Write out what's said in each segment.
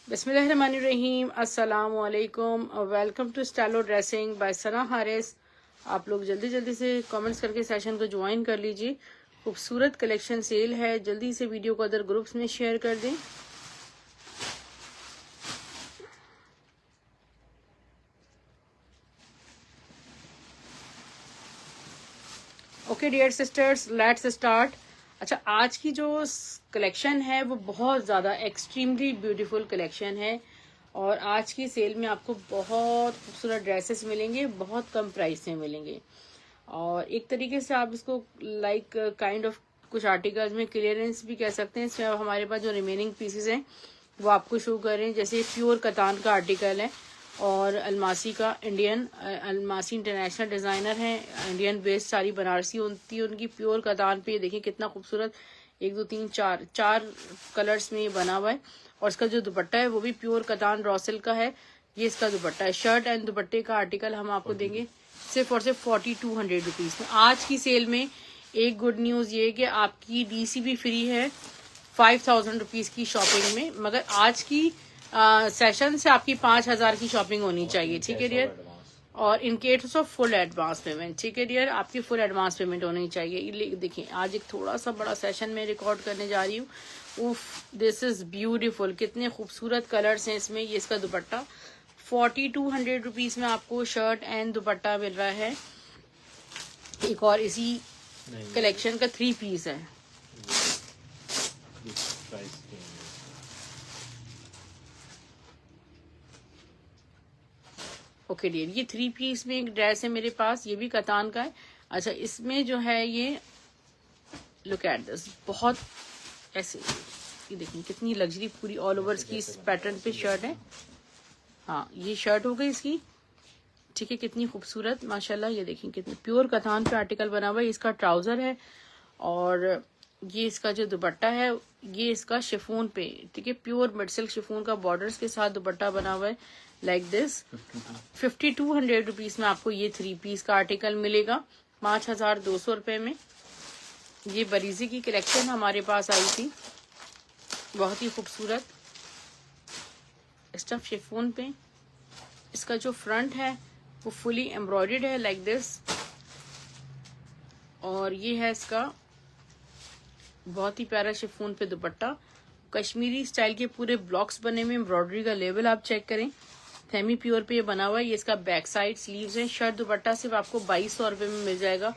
बिस्मिल्लाहिर्रहमानिर्रहीम, अस्सलामु अलैकुम, welcome to stylo dressing by Sana Haris. आप लोग जल्दी जल्दी से कमेंट्स करके सेशन को ज्वाइन कर लीजिए। खूबसूरत कलेक्शन सेल है, जल्दी से वीडियो को अदर ग्रुप्स में शेयर कर दें। Okay dear sisters, let's start. अच्छा, आज की जो कलेक्शन है वो बहुत ज़्यादा एक्सट्रीमली ब्यूटीफुल कलेक्शन है और आज की सेल में आपको बहुत खूबसूरत ड्रेसेस मिलेंगे, बहुत कम प्राइस में मिलेंगे और एक तरीके से आप इसको लाइक काइंड ऑफ कुछ आर्टिकल्स में क्लियरेंस भी कह सकते हैं। इसमें हमारे पास जो रिमेनिंग पीसेस हैं वो आपको शो कर रहे हैं। जैसे प्योर कतान का आर्टिकल है और अलमासी का, अलमासी इंटरनेशनल डिज़ाइनर है, इंडियन बेस्ड सारी बनारसी होती है उनकी, प्योर कतान पे। देखिए कितना खूबसूरत, 1 2 3 4 कलर्स में ये बना हुआ है और इसका जो दुपट्टा है वो भी प्योर कतान रॉ सिल्क का है। ये इसका दुपट्टा है। शर्ट एंड दुपट्टे का आर्टिकल हम आपको देंगे सिर्फ और सिर्फ 4200 रुपीज़ में। आज की सेल में एक गुड न्यूज़ ये कि आपकी डीसी भी फ्री है 5000 रुपीज़ की शॉपिंग में, मगर आज की सेशन से आपकी 5000 की शॉपिंग होनी चाहिए, ठीक है डियर। और in case of full advance payment, ठीक है डियर, आपकी फुल एडवांस पेमेंट होनी चाहिए। देखिए आज एक थोड़ा सा बड़ा सेशन में रिकॉर्ड करने जा रही हूँ। उफ, दिस इज ब्यूटीफुल, कितने खूबसूरत कलर्स हैं इसमें। ये इसका दुपट्टा 4200 रुपीज़ में आपको शर्ट एंड दुपट्टा मिल रहा है। एक और इसी कलेक्शन का 3 पीस है। ओके डियर, ये 3 पीस में एक ड्रेस है मेरे पास, ये भी कतान का है। अच्छा, इसमें जो है ये लुक एट दिस, बहुत ऐसे, ये देखिए कितनी लग्जरी, पूरी ऑल ओवर्स की इस पैटर्न पे शर्ट है। हाँ, ये शर्ट हो गई इसकी, ठीक है, कितनी खूबसूरत माशाल्लाह। ये देखिए कितनी प्योर कतान पे आर्टिकल बना हुआ है। इसका ट्राउजर है और ये इसका जो दुपट्टा है ये इसका शिफॉन पे, ठीक है, प्योर मिड सिल्क शिफॉन का बॉर्डर्स के साथ दुपट्टा बना हुआ है लाइक दिस। 5200 रुपीज़ में आपको ये 3 पीस का आर्टिकल मिलेगा 5200 रुपये में। ये बरीजी की कलेक्शन हमारे पास आई थी, बहुत ही खूबसूरत स्टफ शिफॉन पे। इसका जो फ्रंट है वो फुली एम्ब्रॉयडर्ड है लाइक दिस और ये है इसका बहुत ही प्यारा शिफॉन पे दुपट्टा। कश्मीरी स्टाइल के पूरे ब्लॉक्स बने हुए, एम्ब्रॉयडरी का लेवल आप चेक करें, सेमी प्योर पे ये बना हुआ है। ये इसका बैक साइड स्लीव्स है। शर्ट दुपट्टा सिर्फ आपको 2200 रुपये में मिल जाएगा।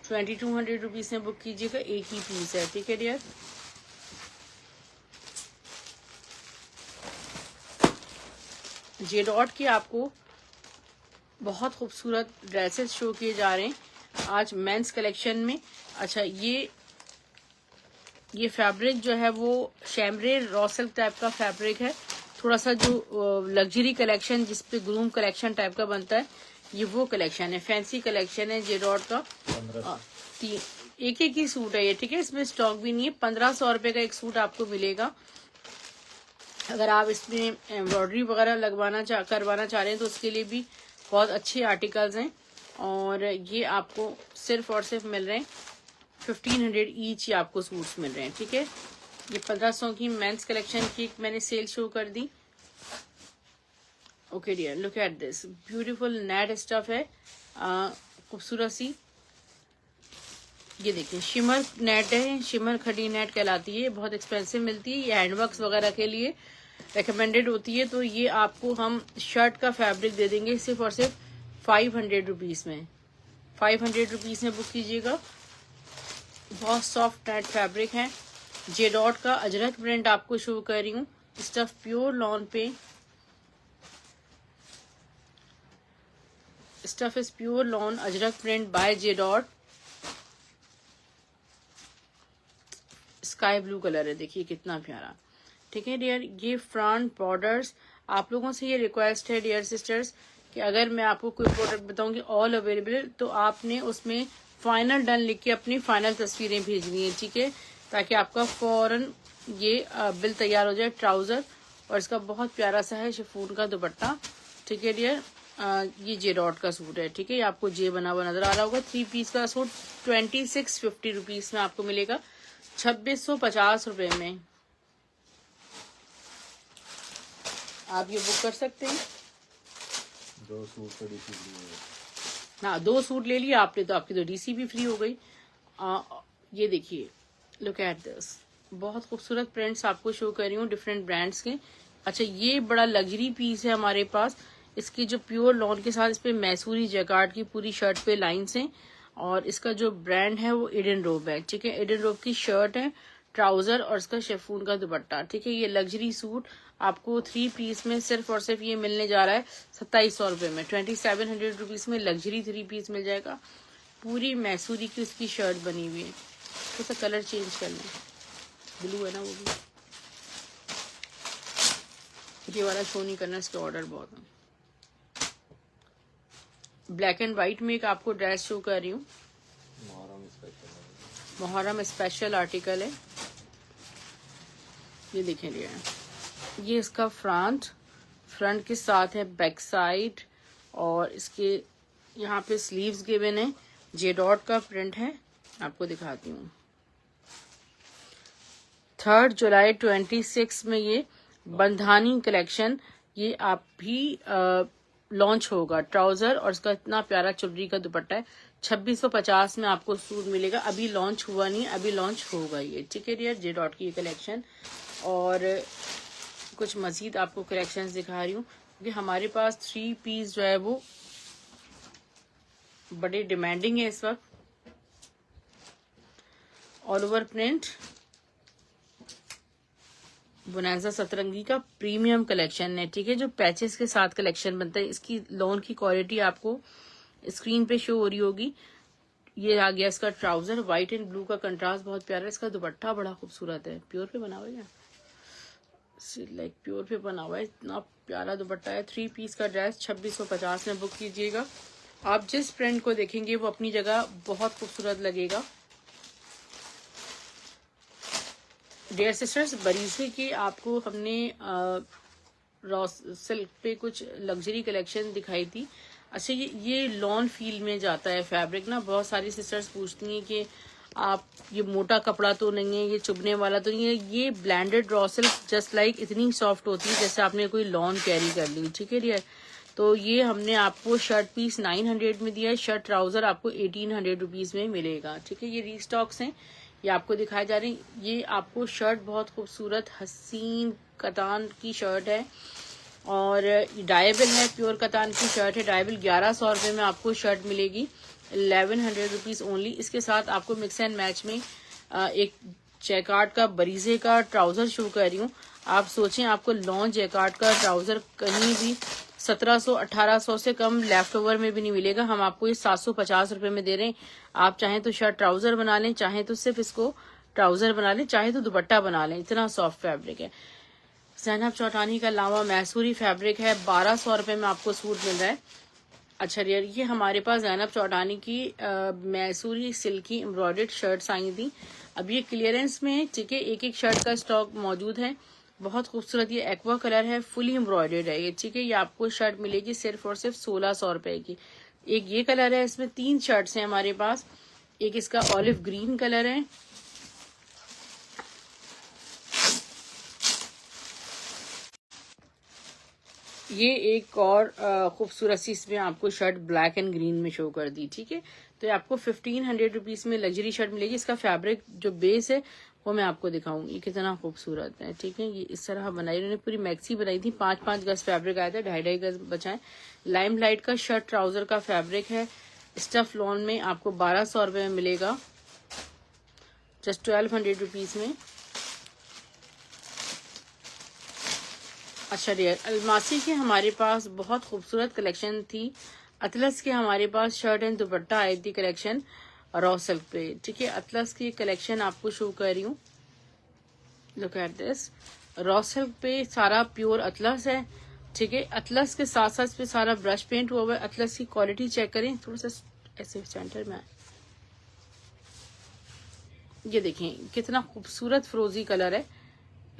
2200 रुपीज़ में बुक कीजिएगा, एक ही पीस है, ठीक है डियर। जे डॉट के आपको बहुत खूबसूरत ड्रेसेस शो किए जा रहे हैं आज मेंस कलेक्शन में। अच्छा, ये फैब्रिक जो है वो शैमरे रॉ सिल्क टाइप का फैब्रिक है। थोड़ा सा जो लग्जरी कलेक्शन जिसपे ग्रूम कलेक्शन टाइप का बनता है, ये वो कलेक्शन है, फैंसी कलेक्शन है जे डॉट का। एक ही सूट है ये, ठीक है, इसमें स्टॉक भी नहीं है। 1500 रुपये का एक सूट आपको मिलेगा। अगर आप इसमें एम्ब्रॉयडरी वगैरह करवाना चाह रहे हैं तो उसके लिए भी बहुत अच्छे आर्टिकल्स हैं और ये आपको सिर्फ और सिर्फ मिल रहे हैं 1500 ईच ही आपको सूट्स मिल रहे हैं, ठीक है। ये 1500 की मेंस कलेक्शन की मैंने सेल शो कर दी। Okay dear, look at this, beautiful net stuff है, खूबसूरत सी। ये देखिए शिमर नेट है, शिमर खड़ी नेट कहलाती है, बहुत एक्सपेंसिव मिलती है, ये हैंडवर्क्स वगैरह के लिए रिकमेंडेड होती है। तो ये आपको हम शर्ट का फैब्रिक दे देंगे सिर्फ और सिर्फ 500 रुपीज़ में। 500 रुपीज़ में बुक कीजिएगा। बहुत सॉफ्ट नेट फैब्रिक है, जे डॉट का अजरक प्रिंट आपको शो कर रही हूँ। स्टफ प्योर लॉन पे, stuff is pure lawn, ajrak print by J dot. Sky blue colour है, देखिए कितना प्यारा, ठीक है डियर। ये फ्रंट बॉर्डर्स, आप लोगों से ये रिक्वेस्ट है डियर सिस्टर्स कि अगर मैं आपको कोई प्रोडक्ट बताऊंगी ऑल अवेलेबल तो आपने उसमें फाइनल डन लिख के अपनी फाइनल तस्वीरें भेजनी है, ठीक है, ताकि आपका फौरन ये बिल तैयार हो जाए। ट्राउजर और इसका बहुत प्यारा सा है शिफॉन का दुपट्टा, ठीक है डियर। ये जे डॉट का सूट है, ठीक है, ये आपको जे बना हुआ नजर आ रहा होगा। 3 पीस का सूट 2650 रुपीज में आपको मिलेगा 2650 रुपये में। आप ये बुक कर सकते हैं। 2 सूट का डीसी फ्री है। हाँ, 2 सूट ले लिए आपने तो आपकी तो डीसी भी फ्री हो गई। ये देखिए, लुक एट दिस, बहुत खूबसूरत प्रिंट्स आपको शो कर रही हूँ डिफरेंट ब्रांड्स के। अच्छा, ये बड़ा लग्जरी पीस है हमारे पास। इसकी जो प्योर लॉन के साथ इस पे मैसूरी जैकार्ड की पूरी शर्ट पे लाइंस हैं और इसका जो ब्रांड है वो एडन रोब है। ठीक है, एडन रोब की शर्ट है, ट्राउजर और इसका शेफून का दुपट्टा। ठीक है, ये लग्जरी सूट आपको 3 पीस में सिर्फ और सिर्फ ये मिलने जा रहा है 2700 रुपए में। 2700 रुपीज में लग्जरी 3 पीस मिल जाएगा। पूरी मैसूरी की उसकी शर्ट बनी हुई है। थोड़ा सा कलर चेंज करना है, ब्लू है ना वो भी, ये वाला शो नहीं करना, इसके ऑर्डर बहुत है। ब्लैक एंड व्हाइट में एक आपको ड्रेस शो कर रही हूँ, मुहर्रम स्पेशल आर्टिकल है। ये देखें, ये इसका फ्रंट के साथ है बैक साइड और इसके यहाँ पे स्लीव्स गिवन है, जे डॉट का प्रिंट है। आपको दिखाती हूँ, 3 जुलाई 26 में ये बंधानी कलेक्शन ये आप भी लॉन्च होगा। ट्राउजर और इसका इतना प्यारा चुनरी का दुपट्टा है। 2650 में आपको सूट मिलेगा। अभी लॉन्च हुआ नहीं, अभी लॉन्च होगा ये। ठीक है डियर, जे डॉट की ये कलेक्शन। और कुछ मजीद आपको कलेक्शंस दिखा रही हूँ क्योंकि हमारे पास 3 पीस जो है वो बड़े डिमांडिंग है इस वक्त। ऑल ओवर प्रिंट बोनाजा सतरंगी का प्रीमियम कलेक्शन है। ठीक है, जो पैचेस के साथ कलेक्शन बनता है। इसकी लॉन की क्वालिटी आपको स्क्रीन पे शो हो रही होगी। ये आ गया इसका ट्राउजर, व्हाइट एंड ब्लू का कंट्रास्ट बहुत प्यारा है। इसका दुपट्टा बड़ा खूबसूरत है, प्योर पे बना हुआ है, लाइक प्योर पे बना हुआ है, इतना प्यारा दुपट्टा है। 3 पीस का ड्रेस 2650 में बुक कीजिएगा। आप जिस प्रिंट को देखेंगे वो अपनी जगह बहुत खूबसूरत लगेगा। डियर सिस्टर्स, बरीसे की आपको हमने रॉ सिल्क पे कुछ लग्जरी कलेक्शन दिखाई थी। अच्छा, ये लॉन फील में जाता है फैब्रिक ना। बहुत सारी सिस्टर्स पूछती हैं कि आप ये मोटा कपड़ा तो नहीं है, ये चुभने वाला तो नहीं है। ये blended raw silk just like इतनी सॉफ्ट होती है जैसे आपने कोई लॉन कैरी कर ली। ठीक है डियर, तो ये हमने आपको शर्ट पीस 900 में दिया है, शर्ट ट्राउजर आपको 1800 रुपीज में मिलेगा। ठीक है, ये रीस्टॉक्स हैं, ये आपको दिखाए जा रहे हैं। ये आपको शर्ट बहुत खूबसूरत हसीन कतान की शर्ट है और डायबल है, प्योर कतान की शर्ट है। डायबल 1100 रुपये में आपको शर्ट मिलेगी, 1100 रुपीज ओनली। इसके साथ आपको मिक्स एंड मैच में एक जैकार्ड का बरीजे का ट्राउजर शो कर रही हूँ। आप सोचें आपको लॉन्ग जैकार्ड का ट्राउजर कहीं भी 1700-1800 से कम लेफ्ट ओवर में भी नहीं मिलेगा। हम आपको ये 750 रुपए में दे रहे हैं। आप चाहें तो शर्ट ट्राउजर बना लें, चाहें तो सिर्फ इसको ट्राउजर बना लें, चाहे तो दुपट्टा बना लें, इतना सॉफ्ट फैब्रिक है। ज़ैनब चौटानी का लावा मैसूरी फैब्रिक है, 1200 रुपए में आपको सूट मिल रहा है। अच्छा डियर, ये हमारे पास ज़ैनब चौटानी की मैसूरी सिल्की एम्ब्रॉयडर्ड शर्ट्स आई थी। अब ये क्लियरेंस में है। ठीक है, एक एक शर्ट का स्टॉक मौजूद है। बहुत खूबसूरत ये एक्वा कलर है, फुली एम्ब्रॉयडर्ड है ये। ठीक है, ये आपको शर्ट मिलेगी सिर्फ और सिर्फ 1600 रुपए की। एक ये कलर है, इसमें 3 शर्ट्स हैं हमारे पास। एक इसका ऑलिव ग्रीन कलर है, ये एक और खूबसूरत सी इसमें आपको शर्ट ब्लैक एंड ग्रीन में शो कर दी। ठीक है, तो ये आपको 1500 रुपीज में लग्जरी शर्ट मिलेगी। इसका फैब्रिक जो बेस है वो मैं आपको दिखाऊंगी कितना खूबसूरत है। ठीक है, ये इस तरह बनाई, इन्होंने पूरी मैक्सी बनाई थी। 5-5 गज फैब्रिक आया था, 2.5 गज बचाए। लाइम लाइट का शर्ट ट्राउजर का फैब्रिक है, स्टफ लॉन में आपको 1200 रुपए में मिलेगा, जस्ट 1200 रुपीज में। अच्छा डियर, अलमासी के हमारे पास बहुत खूबसूरत कलेक्शन थी। अतलस के हमारे पास शर्ट एंड दुपट्टा आई थी कलेक्शन रॉ सिल्क पे। ठीक है, अतलस की कलेक्शन आपको शो कर रही हूँ, look at this. Raw silk पे सारा प्योर अतलस है। ठीक है, अतलस के साथ साथ पे सारा ब्रश पेंट हुआ हुआ है। अतलस की क्वालिटी चेक करें, थोड़ा सा ऐसे सेंटर में। ये देखें कितना खूबसूरत फ्रोजी कलर है,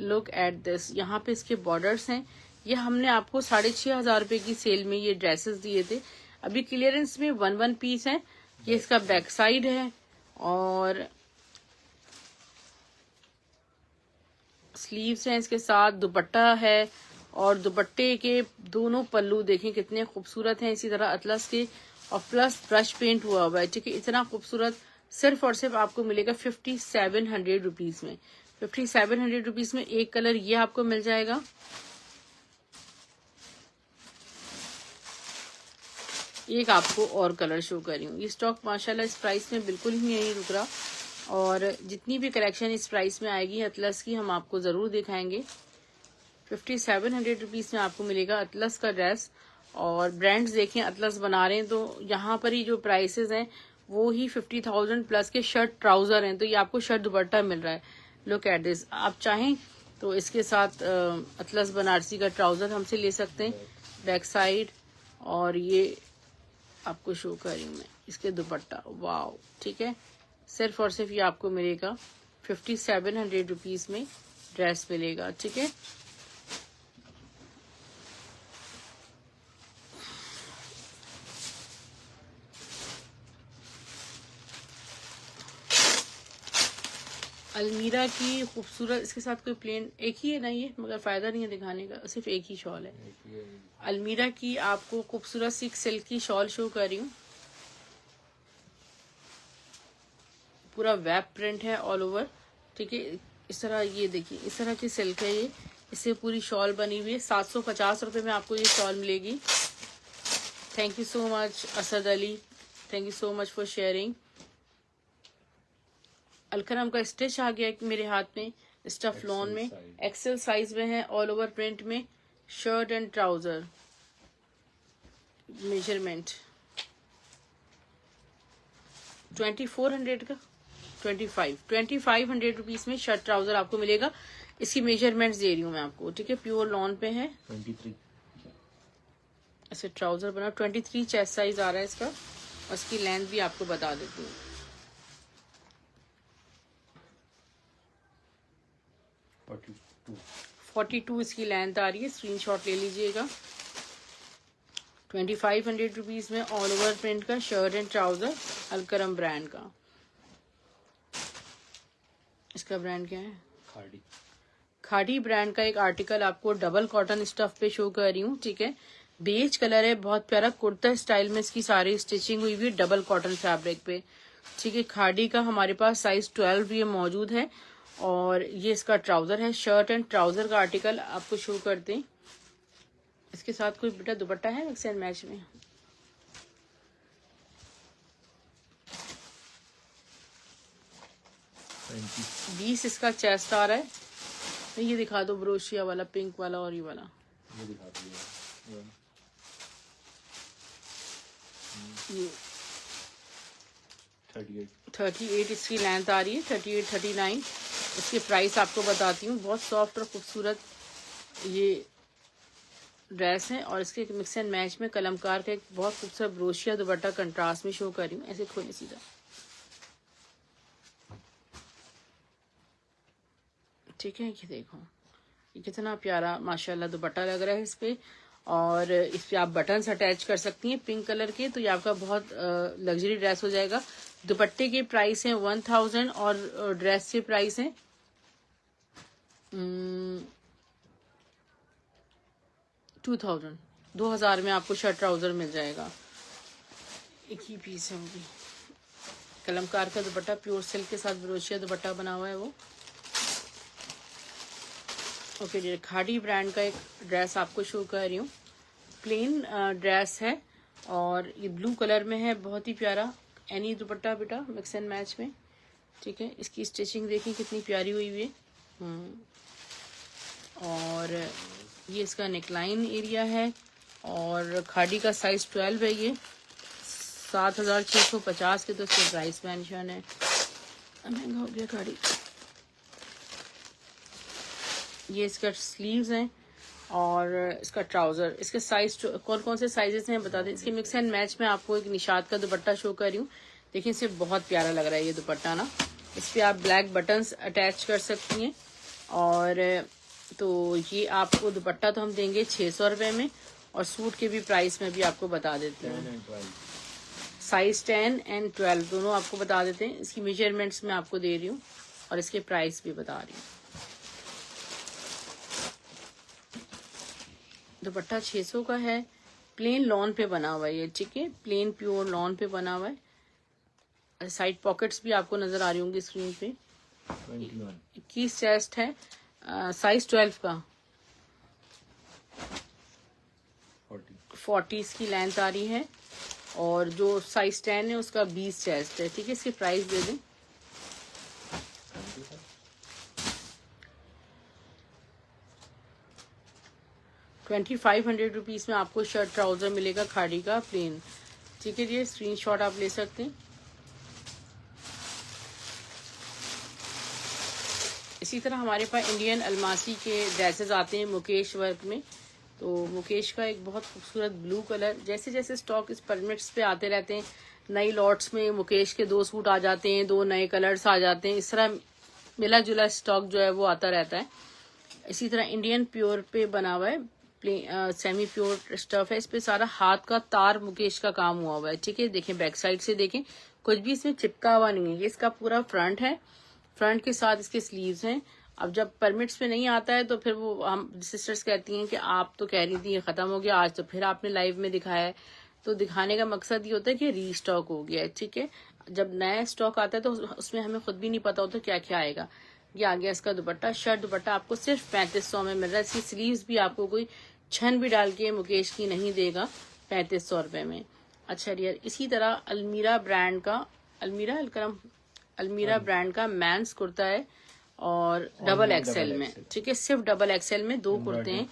लुक एट दिस। यहाँ पे इसके बॉर्डर्स हैं। ये हमने आपको 6500 रुपए की सेल में ये ड्रेसेस दिए थे। अभी क्लियरेंस में 1 पीस है। ये इसका बैक साइड है और स्लीव्स हैं इसके साथ, दुपट्टा है और दुपट्टे के दोनों पल्लू देखें कितने खूबसूरत हैं, इसी तरह अतलस के, और प्लस ब्रश पेंट हुआ हुआ है, ठीक है। इतना खूबसूरत सिर्फ और सिर्फ आपको मिलेगा 5700 रुपीज में। 5700 रुपीज में एक कलर ये आपको मिल जाएगा, एक आपको और कलर शो कर रही हूँ। ये स्टॉक माशाल्लाह इस प्राइस में बिल्कुल ही नहीं रुक रहा, और जितनी भी कलेक्शन इस प्राइस में आएगी अतलस की हम आपको जरूर दिखाएंगे। 5700 रुपीज में आपको मिलेगा अतलस का ड्रेस। और ब्रांड्स देखें अतलस बना रहे हैं तो यहाँ पर ही जो प्राइसेस हैं वो ही 50,000 प्लस के शर्ट ट्राउजर हैं, तो ये आपको शर्ट दुपट्टा मिल रहा है। लुक एट दिस, आप चाहें तो इसके साथ अतलस बनारसी का ट्राउजर हमसे ले सकते हैं, बैक साइड, और ये आपको शो कर रही हूँ मैं इसके दुपट्टा, वाओ, ठीक है। सिर्फ और सिर्फ ये आपको मिलेगा 5700 रुपीज में ड्रेस मिलेगा, ठीक है। अलमीरा की खूबसूरत, इसके साथ कोई प्लेन एक ही है ना ये, मगर फायदा नहीं है दिखाने का, सिर्फ एक ही शॉल है। अलमीरा की आपको खूबसूरत सी सिल्क की शॉल शो कर रही हूँ, पूरा वेब प्रिंट है ऑल ओवर, ठीक है। इस तरह ये देखिए, इस तरह की सिल्क है ये, इससे पूरी शॉल बनी हुई है। 750 रुपये में आपको ये शॉल मिलेगी। Thank you so much Asad Ali, thank you so much for sharing. Alkaram का स्टिच आ गया मेरे हाथ में, स्टफ लॉन में, एक्सेल साइज में है, ऑल ओवर प्रिंट में, शर्ट एंड ट्राउजर मेजरमेंट 2400 का 2500 रुपीज में शर्ट ट्राउजर आपको मिलेगा। इसकी मेजरमेंट्स दे रही हूँ मैं आपको, ठीक है। प्योर लॉन पे है, 23 ऐसे ट्राउजर बना, 23 चेस्ट साइज आ रहा है इसका, और इसकी लेंथ भी आपको बता देती हूँ। 42 इसकी लेंथ आ रही है, स्क्रीनशॉट ले लीजिएगा। 2500 रुपीज में ऑल ओवर प्रिंट का shirt and trouser, Alkaram brand का। इसका ब्रांड क्या है? खाड़ी। खाड़ी ब्रांड का एक आर्टिकल आपको डबल कॉटन स्टफ पे शो कर रही हूँ, ठीक है। बेज कलर है, बहुत प्यारा कुर्ता स्टाइल में इसकी सारी स्टिचिंग हुई हुई, डबल कॉटन फैब्रिक पे, ठीक है। खाड़ी का हमारे पास साइज 12 ये मौजूद है, और ये इसका ट्राउजर है। शर्ट एंड ट्राउजर का आर्टिकल आपको शो करते हैं। इसके साथ कोई बेटा दुपट्टा है मिक्स एंड मैच में? $20 20 इसका चेस्ट आ रहा है। तो ये दिखा दो, ब्रोशिया वाला, पिंक वाला और ये वाला, ये दिखा दिया। ये 38 इसकी लेंथ आ रही है, 38 39। इसकी प्राइस आपको बताती हूँ। बहुत सॉफ्ट और खूबसूरत ये ड्रेस है, और इसके मिक्स एंड मैच में कलमकार का एक बहुत खूबसूरत ब्रोशिया दुपट्टा कंट्रास्ट में शो कर रही हूँ। ऐसे खोले सीधा, ठीक है। ये देखो, ये कितना प्यारा माशाल्लाह दुपट्टा लग रहा है इस पे, और इस पे आप बटन्स अटैच कर सकती हैं पिंक कलर के, तो ये आपका बहुत लग्जरी ड्रेस हो जाएगा। दुपट्टे के प्राइस हैं 1000, और ड्रेस के प्राइस हैं 2000 में आपको शर्ट ट्राउजर मिल जाएगा। एक ही पीस है वो भी, कलमकार का दुपट्टा, प्योर सिल्क के साथ ब्रोशिया दुपट्टा बना हुआ है वो। ओके जी, खाड़ी ब्रांड का एक ड्रेस आपको शो कर रही हूँ। प्लेन ड्रेस है, और ये ब्लू कलर में है, बहुत ही प्यारा। एनी दुपट्टा बेटा मिक्स एंड मैच में, ठीक है। इसकी स्टिचिंग देखिए कितनी प्यारी हुई हुई है। और ये इसका नेकलाइन एरिया है, और खाड़ी का साइज 12 है। ये 7650 के तो इसके प्राइस मेंशन है, महंगा हो गया खाड़ी। ये इसका स्लीव्स हैं, और इसका ट्राउजर। इसके साइज कौन कौन से साइजेस हैं बता दें। इसके मिक्स एंड मैच में आपको एक निशात का दुपट्टा शो कर रही हूँ। देखिए इसे बहुत प्यारा लग रहा है ये दुपट्टा ना। इस पे आप ब्लैक बटन्स अटैच कर सकती हैं, और तो ये आपको दुपट्टा तो हम देंगे 600 रुपये में, और सूट के भी प्राइस में भी आपको बता देते हैं। साइज 10 एंड 12 दोनों आपको बता देते हैं। इसकी मेजरमेंट्स में आपको दे रही हूँ, और इसके प्राइस भी बता रही हूँ। दुपट्टा 600 का है, प्लेन लॉन पे बना हुआ है ये, ठीक है, प्लेन प्योर लॉन पे बना हुआ है। साइड पॉकेट्स भी आपको नजर आ रही होंगी स्क्रीन पे। 21 चेस्ट है, साइज 12 का, 40 इसकी लेंथ आ रही है, और जो साइज 10 है उसका 20 चेस्ट है, ठीक है। इसकी प्राइस दे दें 2500 रुपीज में आपको शर्ट ट्राउजर मिलेगा खाड़ी का प्लेन, ठीक है। ये स्क्रीनशॉट आप ले सकते हैं। इसी तरह हमारे पास इंडियन अलमासी के ड्रेसेस आते हैं मुकेश वर्क में। तो मुकेश का एक बहुत खूबसूरत ब्लू कलर, जैसे जैसे स्टॉक इस परमिट्स पे आते रहते हैं, नई लॉट्स में मुकेश के 2 सूट आ जाते हैं, 2 नए कलर्स आ जाते हैं, इस तरह मिला जुला स्टॉक जो है वो आता रहता है। इसी तरह इंडियन प्योर पे बना हुआ है, सेमी प्योर स्टफ है, इस पे सारा हाथ का तार मुकेश का काम हुआ हुआ है, ठीक है। देखें बैक साइड से देखें, कुछ भी इसमें चिपका हुआ नहीं है। ये इसका पूरा फ्रंट है, फ्रंट के साथ इसके स्लीव्स हैं। अब जब परमिट्स पे नहीं आता है तो फिर वो हम सिस्टर्स कहती हैं कि आप तो कह रही थी ये खत्म हो गया, आज तो फिर आपने लाइव में दिखाया है। तो दिखाने का मकसद ये होता है कि रीस्टॉक हो गया है, ठीक है। जब नया स्टॉक आता है तो उसमें हमें खुद भी नहीं पता होता क्या क्या आएगा। ये आ गया इसका दुपट्टा। शर्ट दुपट्टा आपको सिर्फ 3500 में मिल रहा है। इसकी स्लीव्स भी आपको कोई छन भी डाल के मुकेश की नहीं देगा 3500 रुपए में। अच्छा यार, इसी तरह अलमीरा ब्रांड का, अलमीरा ब्रांड का मैंस कुर्ता है, और डबल एक्सेल में, ठीक है। सिर्फ डबल एक्सेल में 2 कुर्ते हैं,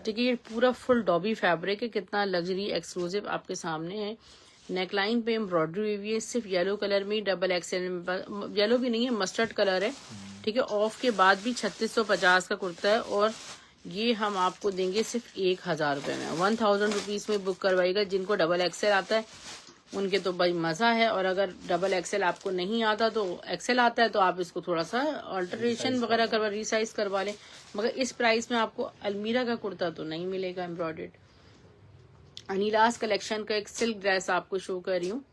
ठीक है। ये पूरा फुल डॉबी फैब्रिक है, कितना लग्जरी एक्सक्लूसिव आपके सामने है। नेकलाइन पे एम्ब्रॉयडरी हुई है, सिर्फ येलो कलर में, डबल एक्सेल में, येलो भी नहीं है, मस्टर्ड कलर है, ठीक है। ऑफ के बाद भी 3650 का कुर्ता है, और ये हम आपको देंगे सिर्फ 1000 रुपए में। 1000 रुपीज में बुक करवाएगा। जिनको डबल एक्सेल आता है उनके तो भाई मजा है, और अगर डबल एक्सेल आपको नहीं आता तो एक्सेल आता है तो आप इसको थोड़ा सा अल्टरेशन वगैरह करवा, रिसाइज करवा लें। मगर इस प्राइस में आपको अलमीरा का कुर्ता तो नहीं मिलेगा एम्ब्रॉयडर्ड। अनिलास कलेक्शन का एक सिल्क ड्रेस आपको शो कर रही हूँ,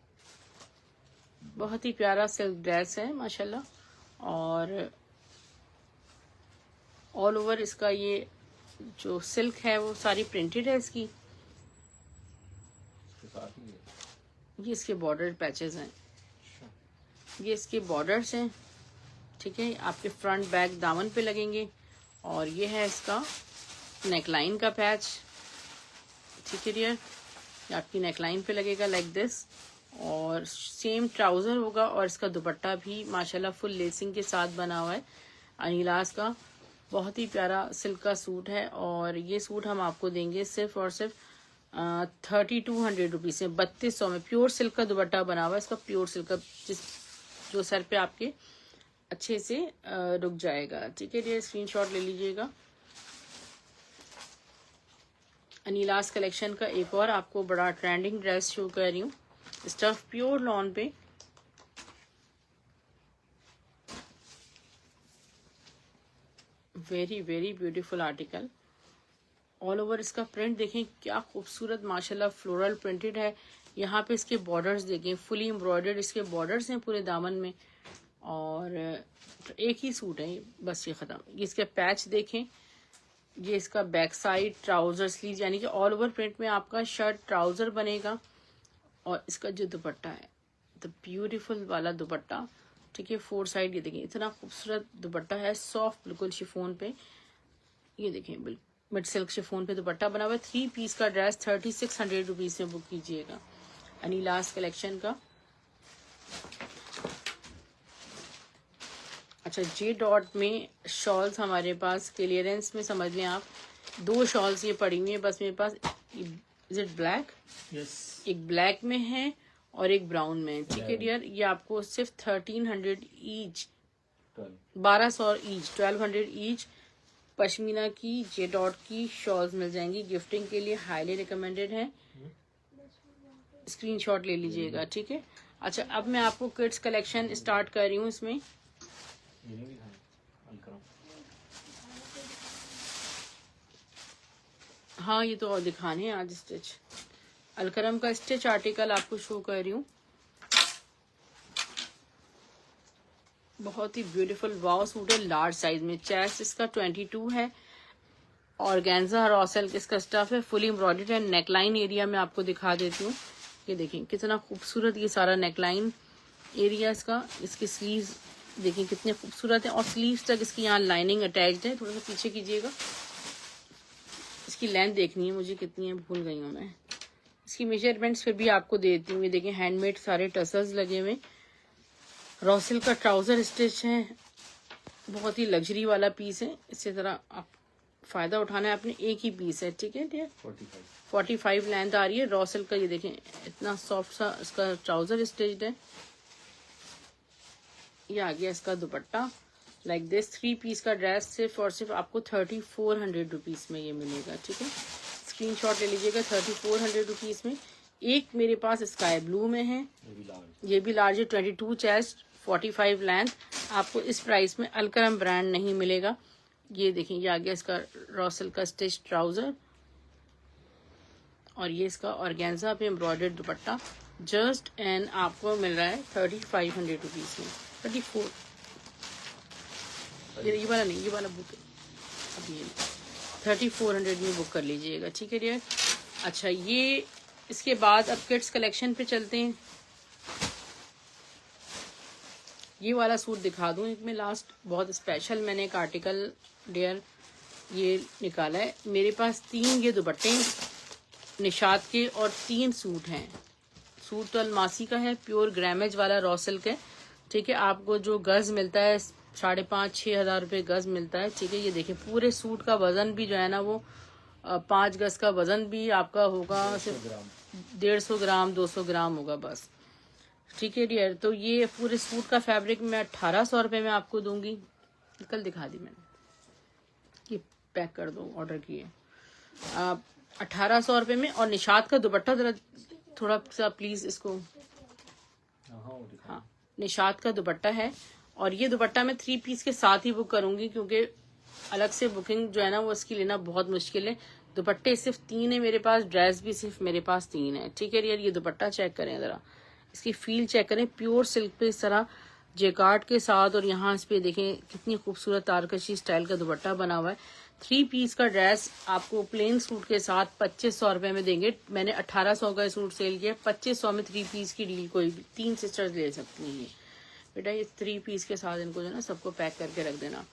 बहुत ही प्यारा सिल्क ड्रेस है माशाल्लाह, और ऑल ओवर इसका ये जो सिल्क है वो सारी प्रिंटेड है इसकी। ये इसके बॉर्डर पैचेस हैं, ये इसके बॉर्डर्स हैं, ठीक है। आपके फ्रंट बैक दामन पे लगेंगे, और ये है इसका नेकलाइन का पैच, ठीक है डियर। ये आपकी नेकलाइन पे लगेगा लाइक दिस, और सेम ट्राउजर होगा, और इसका दुपट्टा भी माशाल्लाह फुल लेसिंग के साथ बना हुआ है। अनिलास का बहुत ही प्यारा सिल्क का सूट है, और ये सूट हम आपको देंगे सिर्फ और सिर्फ 3200 रुपीज में, 3200 में। प्योर सिल्क का दुपट्टा बना हुआ है इसका, प्योर सिल्क का, जो सर पे आपके अच्छे से रुक जाएगा, ठीक है। ये स्क्रीनशॉट ले लीजिएगा। अनिलास कलेक्शन का एक और आपको बड़ा ट्रेंडिंग ड्रेस शो कर रही हूँ, स्टफ प्योर लॉन पे, very very beautiful article. All over इसका प्रिंट देखें क्या खूबसूरत माशाल्लाह फ्लोरल प्रिंटेड है। यहाँ पे इसके बॉर्डर्स देखें, फुली एम्ब्रॉयडर्ड इसके बॉर्डर्स हैं पूरे दामन में, और एक ही सूट है बस, ये खत्म। ये इसके पैच देखें, ये इसका बैक साइड ट्राउजर स्लीव, यानी कि ऑल ओवर प्रिंट में आपका शर्ट ट्राउजर बनेगा, और इसका जो दुपट्टा है द ब्यूटीफुल वाला दुपट्टा, ठीक है। 4 साइड ये देखें, इतना खूबसूरत दुपट्टा है, सॉफ्ट बिल्कुल शिफोन पे, ये देखें बिल्कुल मिड सिल्क शिफोन पे दुपट्टा बना हुआ है। 3 पीस का ड्रेस 3600 रुपीज में बुक कीजिएगा अनिलास कलेक्शन का। अच्छा, जे डॉट में शॉल्स हमारे पास क्लियरेंस में समझ लें आप, 2 शॉल्स ये पड़ी हुई है बस मेरे पास। Is it black? यस, एक ब्लैक में है और एक ब्राउन में, ठीक है डियर। ये आपको सिर्फ 1300 ईच, 1200 ईच, 1200 ईच पश्मीना की जे डॉट की शॉल्स मिल जाएंगी गिफ्टिंग के लिए, हाईली रिकमेंडेड है। स्क्रीनशॉट ले लीजिएगा, ठीक है। अच्छा, अब मैं आपको किड्स कलेक्शन स्टार्ट कर रही हूँ इसमें। हाँ, ये तो और दिखाने हैं आज स्टिच। अलकरम का स्टिच आर्टिकल आपको शो कर रही हूँ, बहुत ही ब्यूटीफुल वाव सूट है, लार्ज साइज में। चेस्ट इसका 22 है, ऑर्गेन्जा रॉ सिल्क इसका स्टफ है, फुली एम्ब्रॉयडर्ड है। नेकलाइन एरिया में आपको दिखा देती हूँ, ये देखिए कितना खूबसूरत ये सारा नेकलाइन एरिया इसका। इसकी स्लीव्स देखिए कितने खूबसूरत है और स्लीव्स तक इसकी यहाँ लाइनिंग अटैच्ड है। थोड़ा सा पीछे कीजिएगा, इसकी लेंथ देखनी है मुझे कितनी है, भूल गई हूँ मैं। इसकी मेजरमेंट्स फिर भी आपको देती हूँ। ये देखिए हैंडमेड सारे टसल्स लगे हुए। रॉ सिल्क का ट्राउजर स्टिच है, बहुत ही लग्जरी वाला पीस है। इसी तरह आप फायदा उठाना है अपने, एक ही पीस है, ठीक है डियर। 45 लेंथ आ रही है रॉ सिल्क का। ये देखें इतना सॉफ्ट सा इसका ट्राउजर स्टिच्ड है। ये आ गया इसका दुपट्टा लाइक दिस। 3 पीस का ड्रेस सिर्फ और सिर्फ आपको 3400 रुपीज में ये मिलेगा, ठीक है। स्क्रीनशॉट ले लीजिएगा 3400 रुपीज में। एक मेरे पास स्काई ब्लू में है, ये भी लार्ज है, 22 चेस्ट 45 लेंथ। आपको इस प्राइस में अलकरम ब्रांड नहीं मिलेगा। ये देखिए ये आ गया इसका रॉ सिल्क का स्टिच ट्राउजर और ये इसका ऑर्गेन्जा पे एम्ब्रॉयडर्ड दुपट्टा। जस्ट एंड आपको मिल रहा है 3500 रुपीज में। 34 ये वाला नहीं, ये वाला बुक है अब, ये 3400 में बुक कर लीजिएगा, ठीक है डियर। अच्छा ये इसके बाद अब किड्स कलेक्शन पे चलते हैं। ये वाला सूट दिखा दूं एक में लास्ट, बहुत स्पेशल मैंने एक आर्टिकल डियर ये निकाला है। मेरे पास 3 ये दुपट्टे निशात के और 3 सूट हैं। सूट तो अलमासी का है, प्योर ग्रामेज वाला रॉ सिल्क है, ठीक है। आपको जो गज मिलता है 5,500-6 हज़ार रुपये गज मिलता है, ठीक है। ये देखिए पूरे सूट का वजन भी जो है ना वो 5 गज का वजन भी आपका होगा सिर्फ 150 ग्राम 200 ग्राम होगा बस, ठीक है डियर। तो ये पूरे सूट का फैब्रिक मैं 1800 रुपये में आपको दूंगी। कल दिखा दी मैंने, ये पैक कर दो, ऑर्डर किए 1800 रुपये में। और निशात का दुपट्टा जरा थोड़ा सा प्लीज इसको, हाँ निशात का दुपट्टा है। और ये दुपट्टा मैं 3 पीस के साथ ही बुक करूंगी क्योंकि अलग से बुकिंग जो है ना वो इसकी लेना बहुत मुश्किल है। दुपट्टे सिर्फ 3 है मेरे पास, ड्रेस भी सिर्फ मेरे पास 3 है, ठीक है यार। ये दुपट्टा चेक करें जरा, इसकी फील चेक करें, प्योर सिल्क पे इस तरह जेकार्ड के साथ। और यहाँ इस पे देखें कितनी खूबसूरत तारकशी स्टाइल का दुपट्टा बना हुआ है। 3 पीस का ड्रेस आपको प्लेन सूट के साथ 2500 रुपये में देंगे। मैंने 1800 का सूट सेल किया, 2500 में 3 पीस की डील कोई भी 3 सिस्टर्स ले सकती हैं बेटा। ये 3 पीस के साथ इनको जो है ना सबको पैक करके रख देना।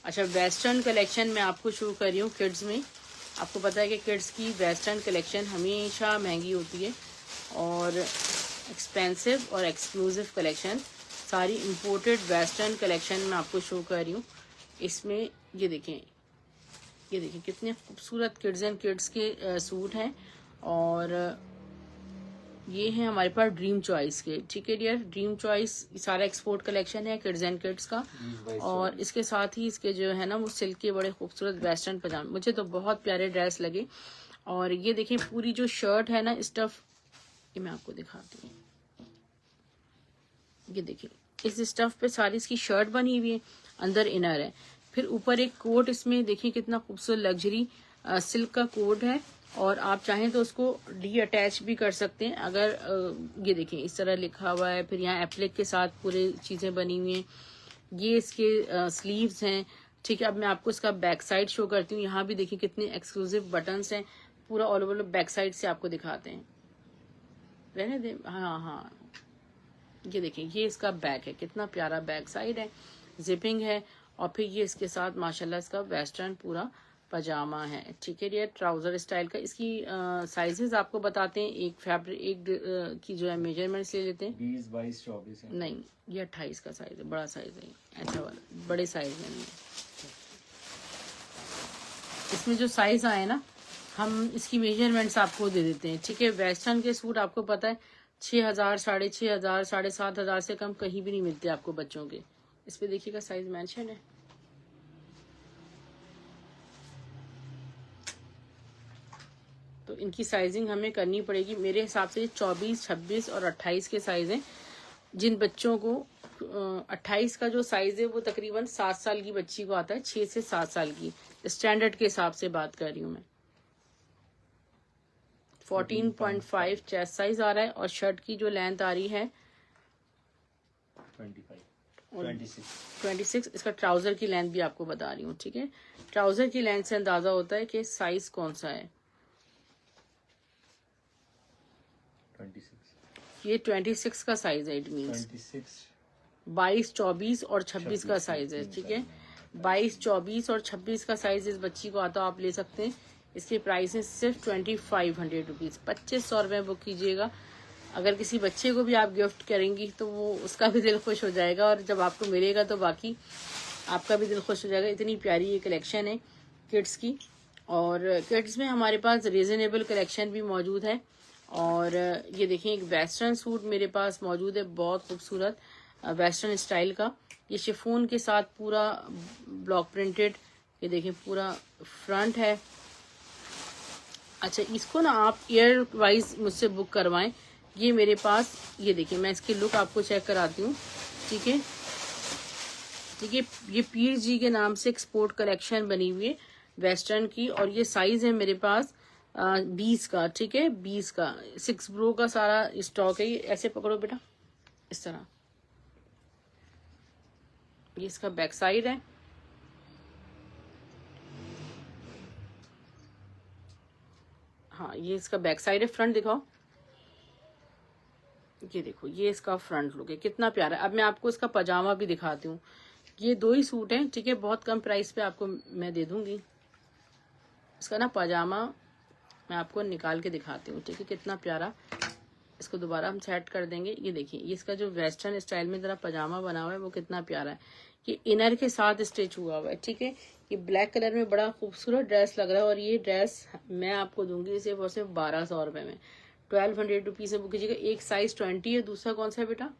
अच्छा वेस्टर्न कलेक्शन मैं आपको शुरू कर रही हूँ किड्स में। आपको पता है कि किड्स की वेस्टर्न कलेक्शन हमेशा महंगी होती है और एक्सपेंसिव और एक्सक्लूसिव कलेक्शन, सारी इम्पोर्टेड वेस्टर्न कलेक्शन मैं आपको शो कर रही हूँ। इसमें ये देखें कितने खूबसूरत किड्स एंड किड्स के सूट हैं। और ये है हमारे पास ड्रीम चॉइस के, ठीक है डियर। ड्रीम चॉइस सारा एक्सपोर्ट कलेक्शन है किड्स एंड किड्स का। और इसके साथ ही इसके जो है ना वो सिल्क के बड़े खूबसूरत वेस्टर्न पजामे, मुझे तो बहुत प्यारे ड्रेस लगे। और ये देखिए पूरी जो शर्ट है ना स्टफ, ये मैं आपको दिखाती हूँ। ये देखिए इस स्टफ पे सारी इसकी शर्ट बनी हुई है, अंदर इनर है, फिर ऊपर एक कोट। इसमें देखिए कितना खूबसूरत लग्जरी सिल्क का कोट है। और आप चाहें तो उसको डी अटैच भी कर सकते हैं अगर ये देखिए इस तरह लिखा हुआ है। फिर यहाँ एप्लिक के साथ पूरे चीजें बनी हुई हैं। ये इसके स्लीव्स हैं, ठीक है। अब मैं आपको इसका बैक साइड शो करती हूँ। यहाँ भी देखिए कितने एक्सक्लूसिव बटन्स हैं, पूरा ऑल ओवर बैक साइड से आपको दिखाते हैं, रहने दे। हाँ ये देखिए ये इसका बैक है, कितना प्यारा बैक साइड है, जिपिंग है। और फिर ये इसके साथ माशाल्लाह इसका वेस्टर्न पूरा पजामा है, ठीक है डियर, ट्राउजर स्टाइल का। इसकी साइजेस आपको बताते हैं। एक फैब्रिक की जो है मेजरमेंट्स ले लेते हैं। 20, 22, 24 है। नहीं ये 28 का साइज है, बड़ा साइज है, ऐसा वाला बड़े साइज में नहीं। इसमें जो साइज आए ना हम इसकी मेजरमेंट्स आपको दे देते हैं, ठीक है। वेस्टर्न के सूट आपको पता है 6000, 6500, 7500 से कम कहीं भी नहीं मिलते आपको बच्चों के। इस पे देखिएगा साइज मेंशन है। तो इनकी साइजिंग हमें करनी पड़ेगी। मेरे हिसाब से 24, 26 और 28 के साइज हैं। जिन बच्चों को 28 का जो साइज है वो तकरीबन 7 साल की बच्ची को आता है, 6 से 7 साल की स्टैंडर्ड के हिसाब से बात कर रही हूँ मैं। 14.5 चेस्ट साइज आ रहा है और शर्ट की जो लेंथ आ रही है 25, और 26 26। इसका ट्राउजर की लेंथ भी आपको बता रही हूँ, ठीक है। ट्राउजर की लेंथ से अंदाजा होता है कि साइज कौन सा है। 26 ये 26 का साइज है, इट मीन्स 26 22, 24 और 26 का 26 साइज है, ठीक है। साइज है। 22, 24 और 26 का साइज इस बच्ची को आता, आप ले सकते हैं। इसकी प्राइस है सिर्फ 2500 रुपीज़, 2500 रुपये बुक कीजिएगा। अगर किसी बच्चे को भी आप गिफ्ट करेंगी तो वो उसका भी दिल खुश हो जाएगा, और जब आपको मिलेगा तो बाकी आपका भी दिल खुश हो जाएगा। इतनी प्यारी ये कलेक्शन है किड्स की। और किड्स में हमारे पास रीजनेबल कलेक्शन भी मौजूद है। और ये देखें, एक वेस्टर्न सूट मेरे पास मौजूद है, बहुत खूबसूरत वेस्टर्न स्टाइल का। ये शिफॉन के साथ पूरा ब्लॉक प्रिंटेड, ये देखें पूरा फ्रंट है। अच्छा, इसको ना आप ईयर वाइज मुझसे बुक करवाएं। ये मेरे पास, ये देखिए मैं इसकी लुक आपको चेक कराती हूँ, ठीक है। ठीक है, ये पीर जी के नाम से एक्सपोर्ट कलेक्शन बनी हुई है वेस्टर्न की, और ये साइज है मेरे पास 20 का, ठीक है, 20 का 6 ब्रो का सारा स्टॉक है। ये ऐसे पकड़ो बेटा, इस तरह। ये इसका बैक साइड है, हाँ ये इसका बैक साइड है। फ्रंट दिखाओ, ये देखो ये इसका फ्रंट लुक है, कितना प्यारा है। अब मैं आपको इसका पजामा भी दिखाती हूँ। ये 2 ही सूट हैं, ठीक है, बहुत कम प्राइस पे आपको मैं दे दूंगी। इसका ना पजामा मैं आपको निकाल के दिखाती हूँ, ठीक है, कितना प्यारा। इसको दोबारा हम सेट कर देंगे। ये देखिए, ये इसका जो वेस्टर्न स्टाइल में जरा पजामा बना हुआ है वो कितना प्यारा है। ये इनर के साथ स्टिच हुआ हुआ है, ठीक है। ये ब्लैक कलर में बड़ा खूबसूरत ड्रेस लग रहा है, और ये ड्रेस मैं आपको दूंगी सिर्फ और सिर्फ 1200 रुपये में। 1200 रुपीज से बुक कीजिएगा। एक साइज 20 है, दूसरा कौन सा है बेटा?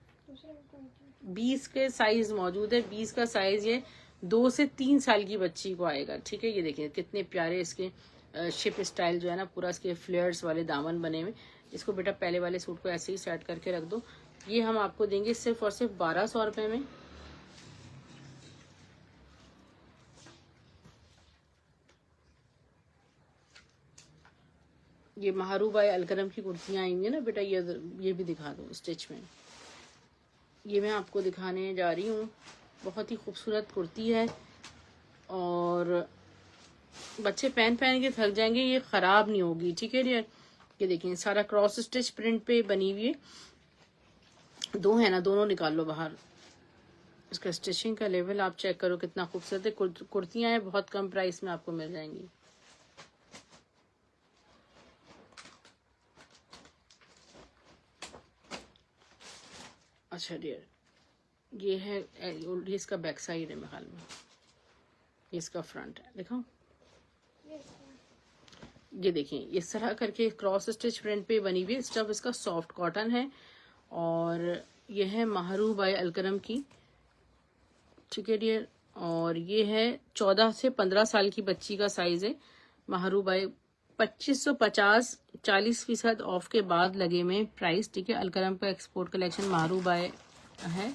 20 के साइज मौजूद है। 20 का साइज ये 2 से 3 साल की बच्ची को आएगा, ठीक है। ये देखिए कितने प्यारे इसके शिप स्टाइल जो है ना, पूरा इसके फ्लेयर्स वाले दामन बने हुए। इसको बेटा पहले वाले सूट को ऐसे ही सेट करके रख दो। ये हम आपको देंगे सिर्फ और सिर्फ 1200 रुपये में। ये महारूबाई अलकरम की कुर्तियां आई हुई है ना बेटा, ये भी दिखा दो स्टिच में। ये मैं आपको दिखाने जा रही हूँ, बहुत ही खूबसूरत कुर्ती है, और बच्चे पहन पहन के थक जाएंगे, ये खराब नहीं होगी, ठीक है डियर। ये देखिए सारा क्रॉस स्टिच प्रिंट पे बनी हुई है। 2 है ना, दोनों निकाल लो बाहर। इसका स्टिचिंग का लेवल आप चेक करो कितना खूबसूरत है। कुर्तियां हैं, बहुत कम प्राइस में आपको मिल जाएंगी। अच्छा डियर, ये है, ये इसका बैक साइड है मेरे ख्याल में, ये इसका फ्रंट है, देखो। ये देखिए इस तरह करके क्रॉस स्टिच प्रिंट पे बनी हुई है। स्टफ इसका सॉफ्ट कॉटन है, और ये है महारूबाई अलकरम की, ठीक है डियर। और ये है 14 से 15 साल की बच्ची का साइज है। महारूबाई 2550, 40% ऑफ के बाद लगे में प्राइस, ठीक है। अलकरम का एक्सपोर्ट कलेक्शन महारूबाई है,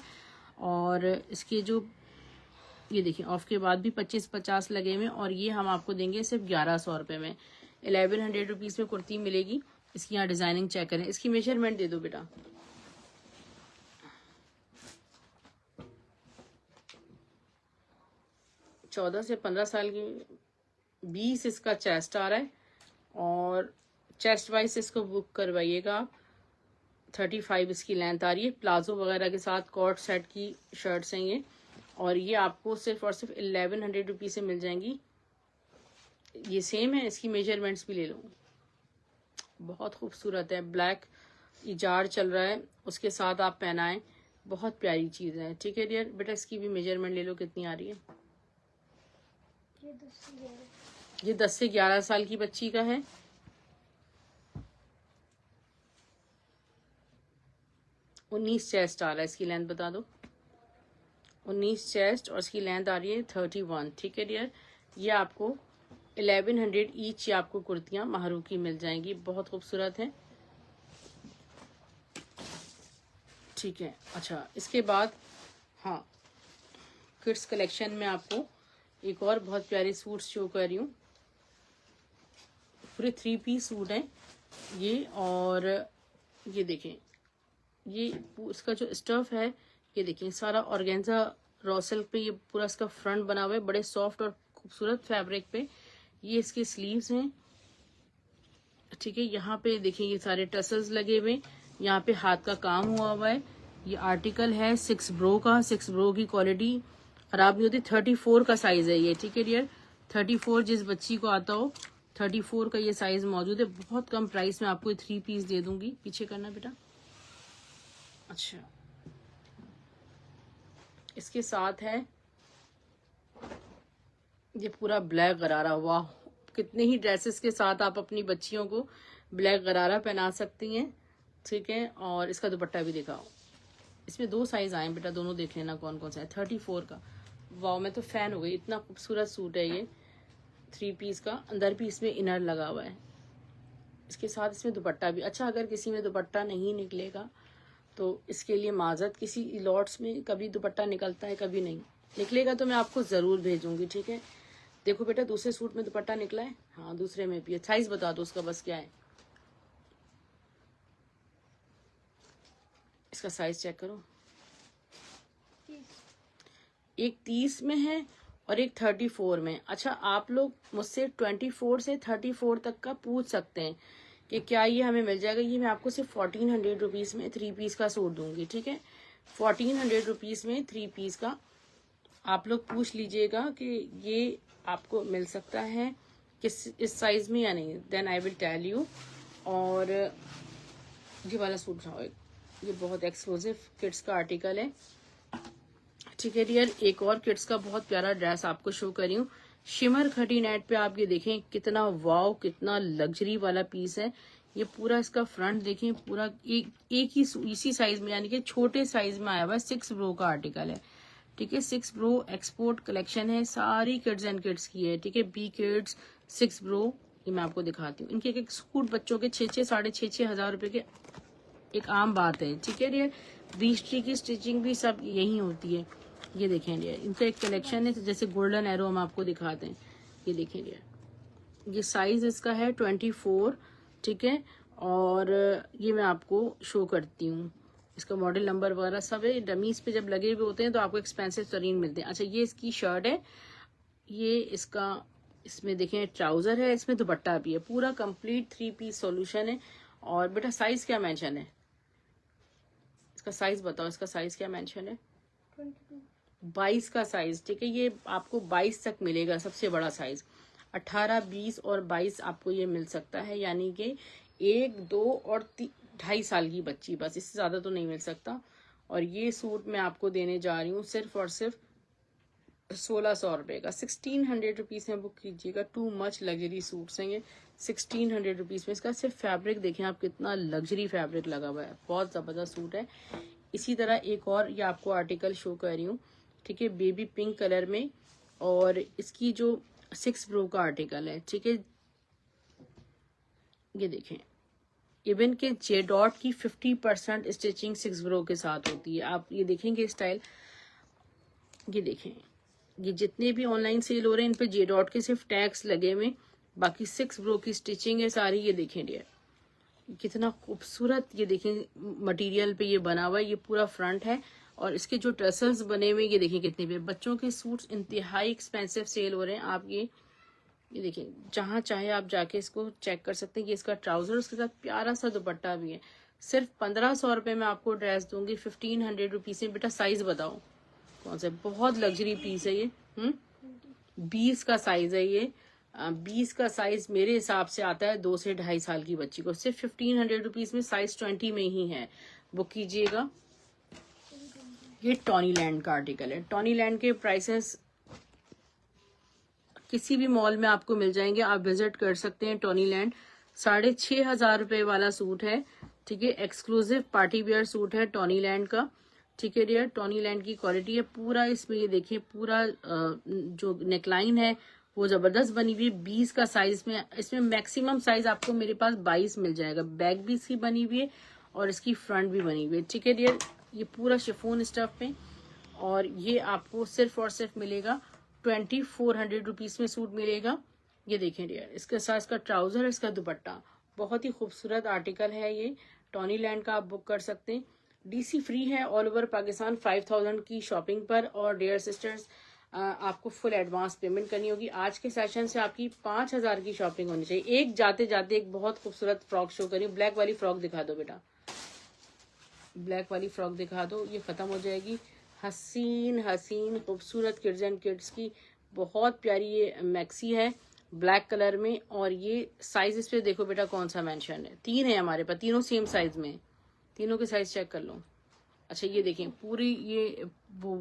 और इसके जो ये देखिए ऑफ के बाद भी 25-50 लगे में, और ये हम आपको देंगे सिर्फ 1100 रुपये में। 1100 रुपीज में कुर्ती मिलेगी। इसकी यहाँ डिजाइनिंग चेक करें। इसकी मेजरमेंट दे दो बेटा। चौदह से 15 साल की, 20 इसका चेस्ट आ रहा है, और चेस्ट वाइज इसको बुक करवाइएगा आप। 35 इसकी लेंथ आ रही है। प्लाजो वगैरह के साथ कॉट सेट की शर्ट्स हैं ये, और ये आपको सिर्फ और सिर्फ 1100 रुपीज से मिल जाएंगी। ये सेम है, इसकी मेजरमेंट्स भी ले लो। बहुत खूबसूरत है, ब्लैक इजार चल रहा है, उसके साथ आप पहनाएं, बहुत प्यारी चीज है, ठीक है डियर। बेटा इसकी भी मेजरमेंट ले लो, कितनी आ रही है? ये 10 से 11 साल की बच्ची का है। उन्नीस चेस्ट आ रहा है, इसकी लेंथ बता दो। 19 चेस्ट, और इसकी लेंथ आ रही है 31, ठीक है डियर। ये आपको 1100 ईच आपको कुर्तियां महारू की मिल जाएंगी, बहुत खूबसूरत है, ठीक है। अच्छा इसके बाद, हाँ, किड्स कलेक्शन में आपको एक और बहुत प्यारे सूट शो कर रही हूँ। पूरे 3 पीस सूट हैं ये, और ये देखें, ये इसका जो स्टफ है ये देखिए सारा ऑर्गेन्जा रॉ सिल्क पे ये पूरा इसका फ्रंट बना हुआ है, बड़े सॉफ्ट और खूबसूरत फैब्रिक पे। ये इसके स्लीव्स हैं, ठीक है। यहाँ पे देखिए ये सारे टसल्स लगे हुए, यहाँ पे हाथ का काम हुआ हुआ है। ये आर्टिकल है 6 ब्रो का। 6 ब्रो की क्वालिटी खराब नहीं होती। 34 का साइज है ये, ठीक है डियर। 34 जिस बच्ची को आता हो, 34 का ये साइज मौजूद है। बहुत कम प्राइस में आपको ये 3 पीस दे दूंगी। पीछे करना बेटा। अच्छा, इसके साथ है ये पूरा ब्लैक गरारा। वाह, कितने ही ड्रेसेस के साथ आप अपनी बच्चियों को ब्लैक गरारा पहना सकती हैं, ठीक है। और इसका दुपट्टा भी दिखाओ। इसमें 2 साइज आए बेटा, दोनों देख लेना कौन कौन सा है। 34 का। वाह, मैं तो फैन हो गई, इतना खूबसूरत सूट है ये। 3 पीस का, अंदर भी इसमें इनर लगा हुआ है। इसके साथ इसमें दुपट्टा भी। अच्छा, अगर किसी में दुपट्टा नहीं निकलेगा तो इसके लिए माजरत, किसी लॉट्स में कभी दुपट्टा निकलता है कभी नहीं निकलेगा, तो मैं आपको जरूर भेजूंगी, ठीक है। देखो बेटा, दूसरे सूट में दुपट्टा निकला है, हाँ दूसरे में भी है। साइज बता दो उसका बस क्या है। इसका साइज चेक करो, एक 30 में है और एक 34 में। अच्छा, आप लोग मुझसे 24 से 34 तक का पूछ सकते हैं कि क्या ये हमें मिल जाएगा। ये मैं आपको सिर्फ 1400 रुपीज में 3 पीस का सूट दूंगी, ठीक है। 1400 रुपीज में 3 पीस का आप लोग पूछ लीजिएगा कि ये आपको मिल सकता है किस इस साइज में या नहीं, then I will tell you. और ये वाला सूट उठाओ, ये बहुत एक्सक्लूसिव किड्स का आर्टिकल है, ठीक है डियर। एक और किड्स का बहुत प्यारा ड्रेस आपको शो कर रही हूँ। शिमर खटी नेट पे आप ये देखें, कितना वाव, कितना लग्जरी वाला पीस है। ये पूरा इसका फ्रंट देखें, पूरा एक ही इसी साइज में, यानी कि छोटे साइज में आया हुआ है। 6 ब्रो का आर्टिकल है, ठीक है। 6 ब्रो एक्सपोर्ट कलेक्शन है, सारी किड्स एंड किड्स की है, ठीक है। बी किड्स 6 ब्रो, ये मैं आपको दिखाती हूँ। इनके एक सूट बच्चों के 6-6 साढ़े 6 हजार रुपए के एक आम बात है, ठीक है डियर। बीस्ट्री की स्टिचिंग भी सब यही होती है। ये देखें डियर, इनका एक कलेक्शन है, जैसे गोल्डन एरो हम आपको दिखाते हैं। ये देखें डियर, ये साइज इसका है 24, ठीक है। और ये मैं आपको शो करती हूँ, इसका मॉडल नंबर वगैरह सब है। डमीज पे जब लगे हुए होते हैं तो आपको एक्सपेंसिव तरीन मिलते हैं। अच्छा, ये इसकी शर्ट है, ये इसका, इसमें देखें ट्राउजर है, इसमें दुपट्टा भी है। पूरा कंप्लीट 3 पीस सॉल्यूशन है। और बेटा साइज क्या मेंशन है, इसका साइज बताओ, इसका साइज क्या मेंशन है। 22 का साइज, ठीक है। ये आपको 22 तक मिलेगा, सबसे बड़ा साइज। 18, 20 और 22 आपको ये मिल सकता है, यानी कि 1, 2 और 2.5 साल की बच्ची, बस इससे ज्यादा तो नहीं मिल सकता। और ये सूट मैं आपको देने जा रही हूँ सिर्फ और सिर्फ 1600 रुपए का। 1600 रुपीज में बुक कीजिएगा। टू मच लग्जरी सूट्स हैं ये। 1600 रुपीज में। इसका सिर्फ फैब्रिक देखें आप, कितना लग्जरी फैब्रिक लगा हुआ है, बहुत जबरदस्त सूट है। इसी तरह एक और ये आपको आर्टिकल शो कर रही हूँ, ठीक है, बेबी पिंक कलर में। और इसकी जो 6 ब्रो का आर्टिकल है, ठीक है। ये देखें, इवन के जे डॉट की 50% स्टिचिंग 6 ब्रो के साथ होती है। आप ये देखेंगे स्टाइल, ये देखें, ये जितने भी ऑनलाइन सेल हो रहे हैं इन पे जे डॉट के सिर्फ टैग्स लगे हुए, बाकी 6 ब्रो की स्टिचिंग है सारी। ये देखें डियर, कितना खूबसूरत, ये देखें मटेरियल पे ये बना हुआ है। ये पूरा फ्रंट है और इसके जो टसल्स बने हुए, ये देखें कितने पे। बच्चों के सूट्स इंतहाई एक्सपेंसिव सेल हो रहे हैं। आप ये देखें, जहां चाहे आप जाके इसको चेक कर सकते हैं। ये इसका ट्राउजर, उसके साथ प्यारा सा दुपट्टा भी है। सिर्फ 1500 रुपए में आपको ड्रेस दूंगी, 1500 रुपीज में। बेटा साइज बताओ कौन सा, बहुत लग्जरी पीस है ये। 20 का साइज है ये। 20 का साइज मेरे हिसाब से आता है 2 से 2.5 साल की बच्ची को। सिर्फ 1500 रुपीज में, साइज 20 में ही है, बुक कीजिएगा। ये टॉनी लैंड का आर्टिकल है। टॉनी लैंड के प्राइसेस किसी भी मॉल में आपको मिल जाएंगे, आप विजिट कर सकते हैं टॉनी लैंड। 6500 रुपए वाला सूट है, ठीक है। एक्सक्लूसिव पार्टी वेयर सूट है टॉनी लैंड का, ठीक है डियर। टॉनी लैंड की क्वालिटी है। पूरा इसमें ये देखिए, पूरा जो नेकलाइन है वो जबरदस्त बनी हुई है। 20 का साइज में, इसमें मैक्सिमम साइज आपको मेरे पास 22 मिल जाएगा। बैक भी इसकी बनी हुई है और इसकी फ्रंट भी बनी हुई है, ठीक है डियर। ये पूरा शिफॉन स्टफ पे, और ये आपको सिर्फ और सिर्फ मिलेगा 2400 रुपीज में सूट मिलेगा। ये देखें डियर, इसके साथ इसका ट्राउजर, इसका दुपट्टा, बहुत ही खूबसूरत आर्टिकल है ये। टॉनी लैंड का आप बुक कर सकते हैं। DC फ्री है ऑल ओवर पाकिस्तान 5000 की शॉपिंग पर। और डियर सिस्टर्स आपको फुल एडवांस पेमेंट करनी होगी। आज के सेशन से आपकी 5000 की शॉपिंग होनी चाहिए। एक जाते जाते एक बहुत खूबसूरत फ्रॉक शो करी। ब्लैक वाली फ्रॉक दिखा दो बेटा, ब्लैक वाली फ्रॉक दिखा दो, ये खत्म हो जाएगी। हसीन हसीन खूबसूरत किड्स एंड किड्स की बहुत प्यारी ये मैक्सी है ब्लैक कलर में। और ये साइज इस पे देखो बेटा कौन सा मेंशन है, 3 है हमारे पास, तीनों सेम साइज में, तीनों के साइज चेक कर लो। अच्छा ये देखें पूरी ये वो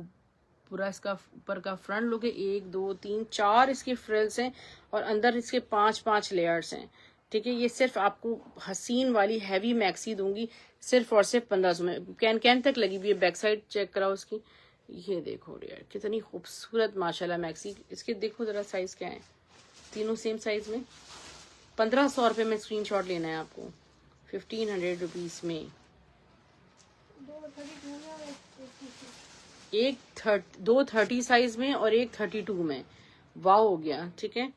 पूरा इसका ऊपर का फ्रंट लुक है। 1 2 3 4 इसके फ्रिल्स हैं और अंदर इसके 5 लेयर्स हैं। ठीक है, ये सिर्फ आपको हसीन वाली हैवी मैक्सी दूंगी सिर्फ और सिर्फ 1500 में। कैन तक लगी हुई है, बैक साइड चेक कराओ उसकी। ये देखो यार कितनी खूबसूरत माशाल्लाह मैक्सी। इसके देखो जरा साइज क्या है, तीनों सेम साइज में। 1500 रुपये में स्क्रीनशॉट लेना है आपको 1500 रुपीज में। दो 30 साइज में और एक 32 में। वाव हो गया। ठीक है,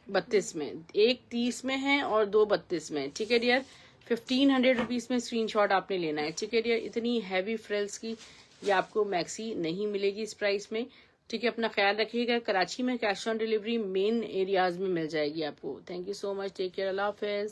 32 में, एक 30 में है और 2 32 में। ठीक है डियर, 1500 रुपीज में स्क्रीनशॉट आपने लेना है। ठीक है डियर, इतनी हैवी फ्रिल्स की ये आपको मैक्सी नहीं मिलेगी इस प्राइस में। ठीक है, अपना ख्याल रखिएगा। कराची में cash on delivery main areas में मिल जाएगी आपको। Thank you so much, take care, Allah Hafiz.